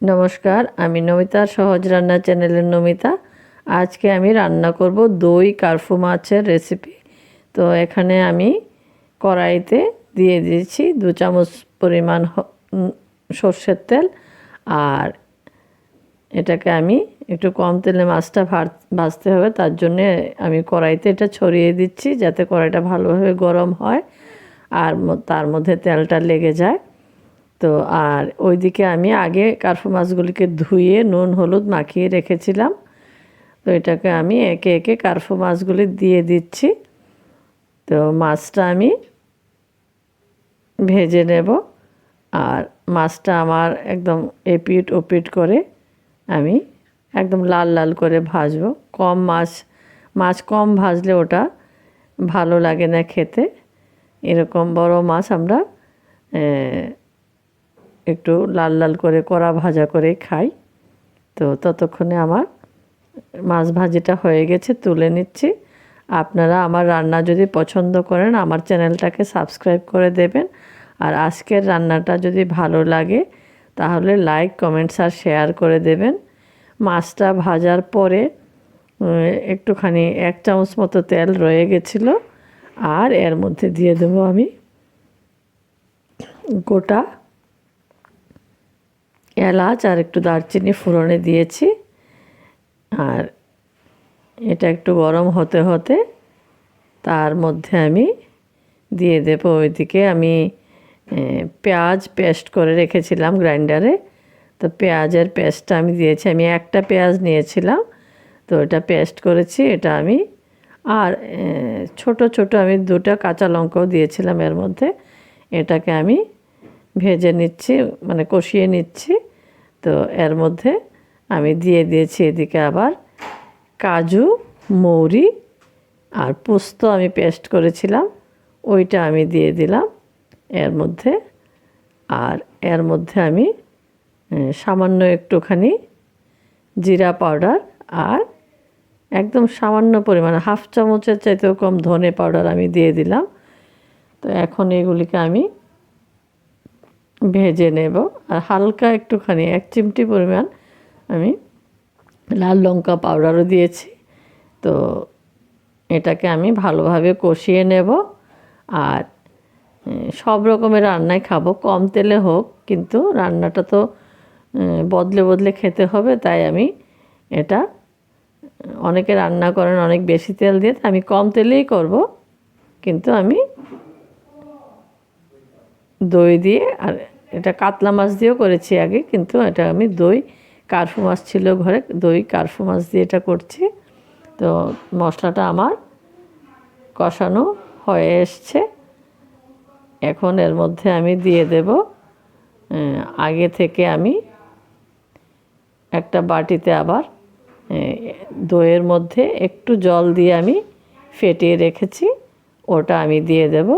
নমস্কার, আমি নমিতার সহজ রান্না চ্যানেলের নমিতা। আজকে আমি রান্না করব দই কার্ফু মাছের রেসিপি। তো এখানে আমি কড়াইতে দিয়ে দিয়েছি 2 চামচ পরিমাণ সর্ষের তেল। আর এটাকে আমি একটু কম তেলে মাছটা ভাজতে হবে, তার জন্যে আমি কড়াইতে এটা ছড়িয়ে দিচ্ছি যাতে কড়াইটা ভালোভাবে গরম হয় আর তার মধ্যে তেলটা লেগে যায়। তো আর ওইদিকে আমি আগে কার্ফু মাছগুলিকে ধুয়ে নুন হলুদ মাখিয়ে রেখেছিলাম। তো এটাকে আমি একে একে কার্ফু মাছগুলি দিয়ে দিচ্ছি। তো মাছটা আমি ভেজে নেব। আর মাছটা আমার একদম এপিট ওপিট করে আমি একদম লাল লাল করে ভাজবো। মাছ কম ভাজলে ওটা ভালো লাগে না খেতে। এরকম বড় মাছ আমরা একটু লাল লাল করে কড়া ভাজা করে খাই। তো ততক্ষণে আমার মাছ ভাজিটা হয়ে গেছে, তুলে নিচ্ছি। আপনারা আমার রান্না যদি পছন্দ করেন আমার চ্যানেলটাকে সাবস্ক্রাইব করে দেবেন। আর আজকের রান্নাটা যদি ভালো লাগে তাহলে লাইক কমেন্টস আর শেয়ার করে দেবেন। মাছটা ভাজার পরে একটুখানি 1 চামচ মতো তেল রয়ে গেছিলো। আর এর মধ্যে দিয়ে দেবো আমি গোটা এলাচ আর একটু দারচিনি ফোড়নে দিয়েছি। আর এটা একটু গরম হতে হতে তার মধ্যে আমি দিয়ে দেব ওইদিকে আমি পেঁয়াজ পেস্ট করে রেখেছিলাম গ্রাইন্ডারে। তো পেঁয়াজের পেস্টটা আমি দিয়েছি। আমি একটা পেঁয়াজ নিয়েছিলাম, তো এটা পেস্ট করেছি। এটা আমি আর ছোট ছোট আমি 2টা কাঁচা লঙ্কাও দিয়েছিলাম এর মধ্যে। এটাকে আমি ভেজে নিচ্ছি, মানে কষিয়ে নিচ্ছি। তো এর মধ্যে আমি দিয়ে দিয়েছি এদিকে আবার কাজু, মৌরি আর পোস্ত আমি পেস্ট করেছিলাম, ওইটা আমি দিয়ে দিলাম এর মধ্যে। আর এর মধ্যে আমি সামান্য একটুখানি জিরা পাউডার আর একদম সামান্য পরিমাণে 1/2 চামচের চাইতেও কম ধনে পাউডার আমি দিয়ে দিলাম। তো এখন এগুলিকে আমি ভেজে নেব। আর হালকা একটুখানি 1 চিমটি পরিমাণ আমি লাল লঙ্কা পাউডারও দিয়েছি। তো এটাকে আমি ভালোভাবে কষিয়ে নেব। আর সব রকমের রান্নাই খাবো, কম তেলে হোক, কিন্তু রান্নাটা তো বদলে বদলে খেতে হবে। তাই আমি এটা অনেকে রান্না করেন অনেক বেশি তেল দিয়ে, আমি কম তেলেই করব। কিন্তু আমি দই দিয়ে, আর এটা কাতলা মাছ দিয়েও করেছি আগে, কিন্তু এটা আমি দই কার্ফু মাছ ছিল ঘরে, দই কার্ফু মাছ দিয়ে এটা করছি। তো মশলাটা আমার কষানো হয়ে এসছে। এখন এর মধ্যে আমি দিয়ে দেব আগে থেকে আমি একটা বাটিতে আবার দইয়ের মধ্যে একটু জল দিয়ে আমি ফেটিয়ে রেখেছি, ওটা আমি দিয়ে দেব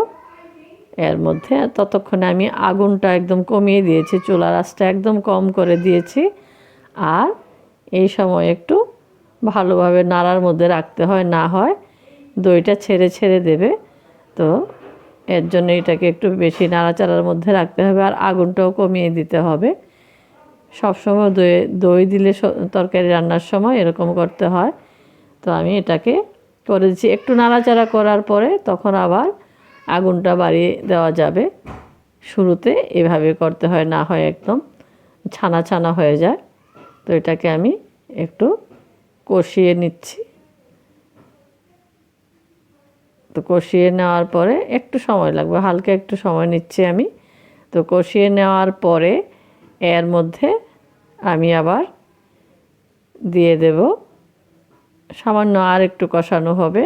এর মধ্যে। ততক্ষণে আমি আগুনটা একদম কমিয়ে দিয়েছি, চুলার আঁচটা একদম কম করে দিয়েছি। আর এই সময় একটু ভালোভাবে নাড়ার মধ্যে রাখতে হয়, না হয় দইটা ছেড়ে ছেড়ে দেবে। তো এর জন্য এটাকে একটু বেশি নাড়াচাড়ার মধ্যে রাখতে হবে, আর আগুনটাও কমিয়ে দিতে হবে। সবসময় দই দিলে তরকারি রান্নার সময় এরকম করতে হয়। তো আমি এটাকে করে দিচ্ছি। একটু নাড়াচাড়া করার পরে তখন আবার আগুনটা বাড়িয়ে দেওয়া যাবে। শুরুতে এভাবে করতে হয়, না হয় একদম ছানা ছানা হয়ে যায়। তো এটাকে আমি একটু কষিয়ে নিচ্ছি। তো কষিয়ে নেওয়ার পরে একটু সময় লাগবে, হালকা একটু সময় নিচ্ছি আমি। তো কষিয়ে নেওয়ার পরে এর মধ্যে আমি আবার দিয়ে দেব সামান্য, আর একটু কষানো হবে।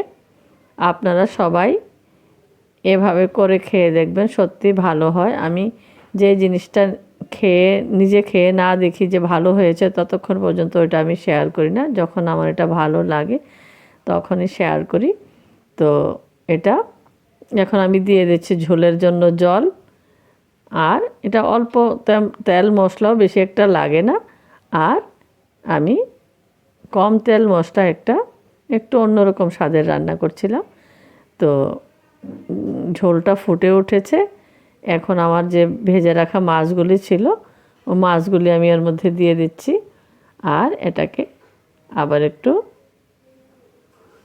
আপনারা সবাই এভাবে করে খেয়ে দেখবেন, সত্যি ভালো হয়। আমি যে জিনিসটা নিজে খেয়ে না দেখি যে ভালো হয়েছে ততক্ষণ পর্যন্ত ওইটা আমি শেয়ার করি না। যখন আমার এটা ভালো লাগে তখনই শেয়ার করি। তো এটা এখন আমি দিয়ে দিচ্ছি ঝোলের জন্য জল। আর এটা অল্প তেল মশলাও বেশি একটা লাগে না। আর আমি কম তেল মশলা একটু অন্যরকম স্বাদের রান্না করছিলাম। তো ঝোলটা ফুটে উঠেছে। এখন আমার যে ভেজে রাখা মাছগুলি ছিল ও মাছগুলি আমি এর মধ্যে দিয়ে দিচ্ছি। আর এটাকে আবার একটু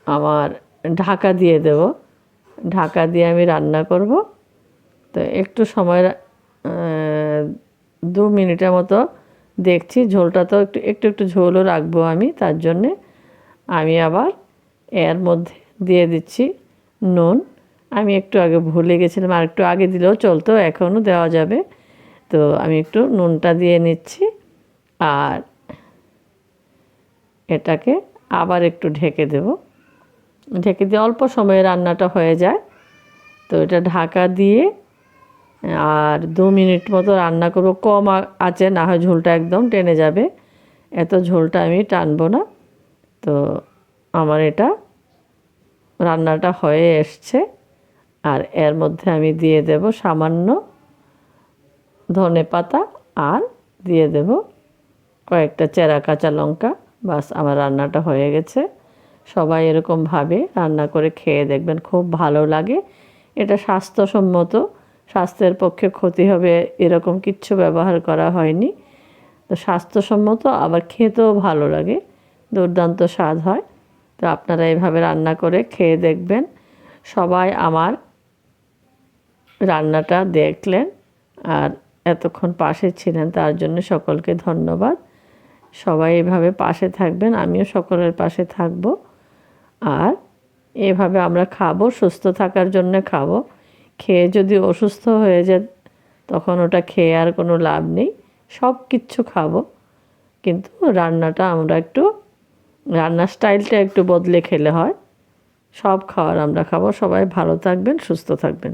আমার ঢাকা দিয়ে দেব। ঢাকা দিয়ে আমি রান্না করব। তো একটু সময় 2 মিনিটের মতো দেখছি। ঝোলটা তো একটু একটু ঝোলও রাখবো আমি, তার জন্যে আমি আবার এর মধ্যে দিয়ে দিচ্ছি নুন। আমি একটু আগে ভুলে গেছিলাম, আর একটু আগে দিলেও চলতো, এখনও দেওয়া যাবে। তো আমি একটু নুনটা দিয়ে নিচ্ছি। আর এটাকে আবার একটু ঢেকে দেব। ঢেকে দিয়ে অল্প সময়ে রান্নাটা হয়ে যায়। তো এটা ঢাকা দিয়ে আর 2 মিনিট মতো রান্না করব কম আঁচে, না হয় ঝোলটা একদম টেনে যাবে। এত ঝোলটা আমি টানবো না। তো আমার এটা রান্নাটা হয়ে এসছে। আর এর মধ্যে আমি দিয়ে দেব সামান্য ধনেপাতা আর দিয়ে দেব কয়েকটা চেরা কাঁচা লঙ্কা। বাস, আমার রান্নাটা হয়ে গেছে। সবাই এরকমভাবে রান্না করে খেয়ে দেখবেন, খুব ভালো লাগে। এটা স্বাস্থ্যসম্মত, স্বাস্থ্যের পক্ষে ক্ষতি হবে এরকম কিচ্ছু ব্যবহার করা হয়নি। তো স্বাস্থ্যসম্মত, আবার খেতেও ভালো লাগে, দুর্দান্ত স্বাদ হয়। তো আপনারা এইভাবে রান্না করে খেয়ে দেখবেন। সবাই আমার রান্নাটা দেখলেন আর এতক্ষণ পাশে ছিলেন, তার জন্য সকলকে ধন্যবাদ। সবাই এভাবে পাশে থাকবেন, আমিও সকলের পাশে থাকব। আর এভাবে আমরা খাবো, সুস্থ থাকার জন্য খাবো। খেয়ে যদি অসুস্থ হয়ে যায় তখন ওটা খেয়ে আর কোনো লাভ নেই। সব কিচ্ছু খাবো, কিন্তু রান্নাটা আমরা একটু, রান্নার স্টাইলটা একটু বদলে খেলে হয়। সব খাবার আমরা খাবো। সবাই ভালো থাকবেন, সুস্থ থাকবেন।